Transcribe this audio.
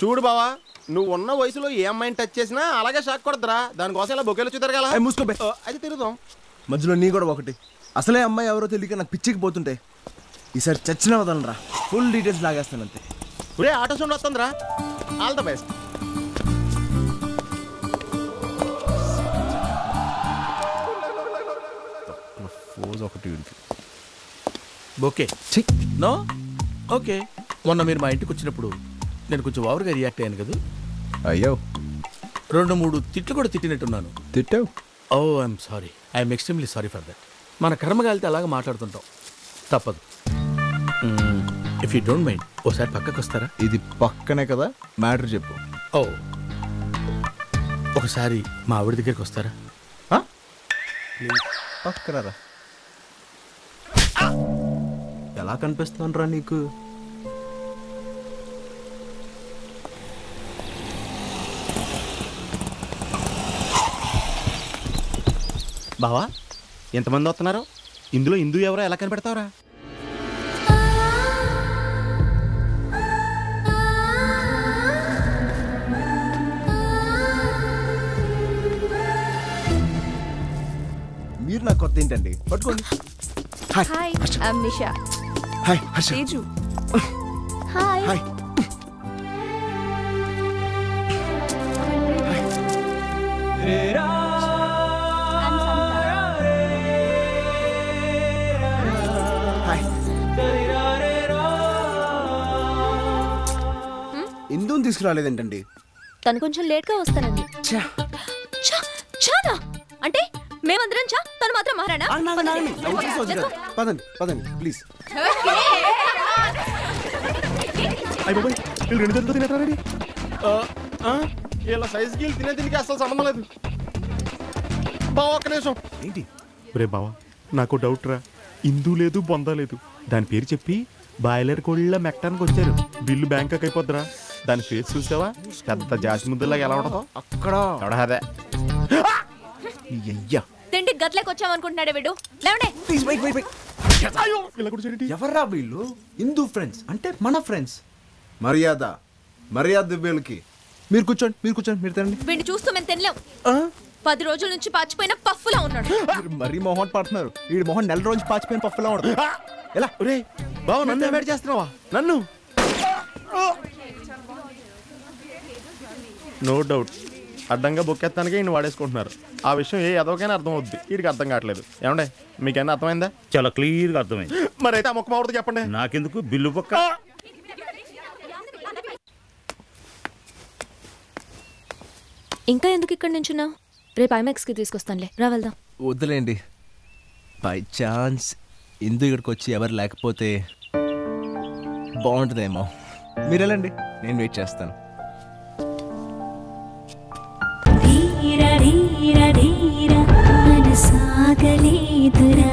చూడు బావా, నువ్వు ఉన్న వయసులో ఏ అమ్మాయిని టచ్ చేసినా అలాగే షాక్ కొడద్దురా. దానికోసం ఇలా బొకేలు చూదరగల మూసుకోబే. అది తిరుగుదాం. మధ్యలో నీ కూడా ఒకటి. అసలే అమ్మాయి ఎవరో తెలియక నాకు పిచ్చికి పోతుంటే ఈసారి చచ్చిన వదలరా. ఫుల్ డీటెయిల్స్ లాగేస్తాను అంతే. ఒరే ఆటో సౌండ్ వస్తుందిరా. All the best. ఫోజ్ ఒకటి ఓకే నో ఓకే. మొన్న మీరు మా ఇంటికి వచ్చినప్పుడు నేను కొంచెం ఓవర్గా రియాక్ట్ అయ్యాను కదా. అయ్యో 2-3 తిట్లు కూడా తిట్టినట్టున్నాను. తిట్టావు? Oh I'm sorry, I'm extremely sorry for that. మన కర్మగాలితే అలాగ మాట్లాడుతుంటాం, తప్పదు. ఇఫ్ యూ డోంట్ మైండ్ ఓసారి పక్కకు వస్తారా? ఇది పక్కనే కదా, మ్యాటర్ చెప్పు. ఓ ఒకసారి మా ఆవిడ దగ్గరికి వస్తారా? పక్కనరా. ఎలా కనిపిస్తానురా నీకు? బావా ఎంతమంది వస్తున్నారు? ఇందులో హిందూ ఎవరో ఎలా కనిపెడతావురా? మీరు నాకు కొత్త ఏంటండి? పట్టుకోండి. Hi I'm Nisha. Hi Harsha. Teju. Hi. Hi. ఇందుని తీసుకురాలేదేంటండి? తను కొంచెం లేట్గా వస్తానండి. చానా అంటే మేమందరం చా, తను మాత్రం మహారాణా. పదండి పదండి ప్లీజ్. ఇలా సైజ్ గీలు తినే దీనికి అసలు సంబంధం లేదు. బావా ఒక్క నిమిషం. ఏంటి? రే బావా నాకు డౌట్ రా. ఇందు లేదు బొంద లేదు, దాని పేరు చెప్పి బాయిలర్ కోళ్ళ మెక్కడానికి వచ్చారు. బిల్లు బ్యాంకాక్ అయిపోద్దిరా. దాని ఫేస్ చూసావా? పెద్ద జాతి ముద్దలాగా ఎలా ఉండదు అక్కడ. అదే అయ్యా తిండి గట్లేకి వచ్చామనుకుంటున్నాడే వీడు. లేవండి. ఎవర్రా వీళ్ళు? హిందూ ఫ్రెండ్స్ అంటే మన ఫ్రెండ్స్. మర్యాద మర్యాద వీళ్ళకి. మీరు కూర్చోండి, మీరు కూర్చోండి, మీరు తినండి. వీడిని చూస్తూ మేము తినలేం. 10 రోజుల నుంచి పాచిపోయిన పఫ్ఫులా ఉన్నాడు. మరీ మొహం పడుతున్నారు. వీడి మొహం 4 రోజులు పాచిపోయిన పఫ్ఫులా ఉండదు. ఎలా? రే బావ నన్ను అవాయిడ్ చేస్తున్నావా? నన్ను నో డౌట్ అడ్డంగా బొక్కెత్తానికి ఈయన వాడేసుకుంటున్నారు. ఆ విషయం ఏ ఎదవకైనా అర్థం అవుద్ది, వీడికి అర్థం కావట్లేదు. ఏమండే మీకైనా అర్థమైందా? చాలా క్లియర్గా అర్థమైంది. మరైతే ఆ మొక్క మావుడితో చెప్పండి. నాకెందుకు బిల్లు పక్క. ఇంకా ఎందుకు ఇక్కడ నుంచున్నావు? రేపు ఐమాక్స్కి తీసుకొస్తానులే, రా వెళ్దాం. వద్దులేండి. బై ఛాన్స్ ఇందు ఇక్కడికి వచ్చి ఎవరు లేకపోతే బాగుంటుందేమో. మీరు వెళ్ళండి, నేను వెయిట్ చేస్తాను. ధీర ధీర ధీర మనసాగలేదురా.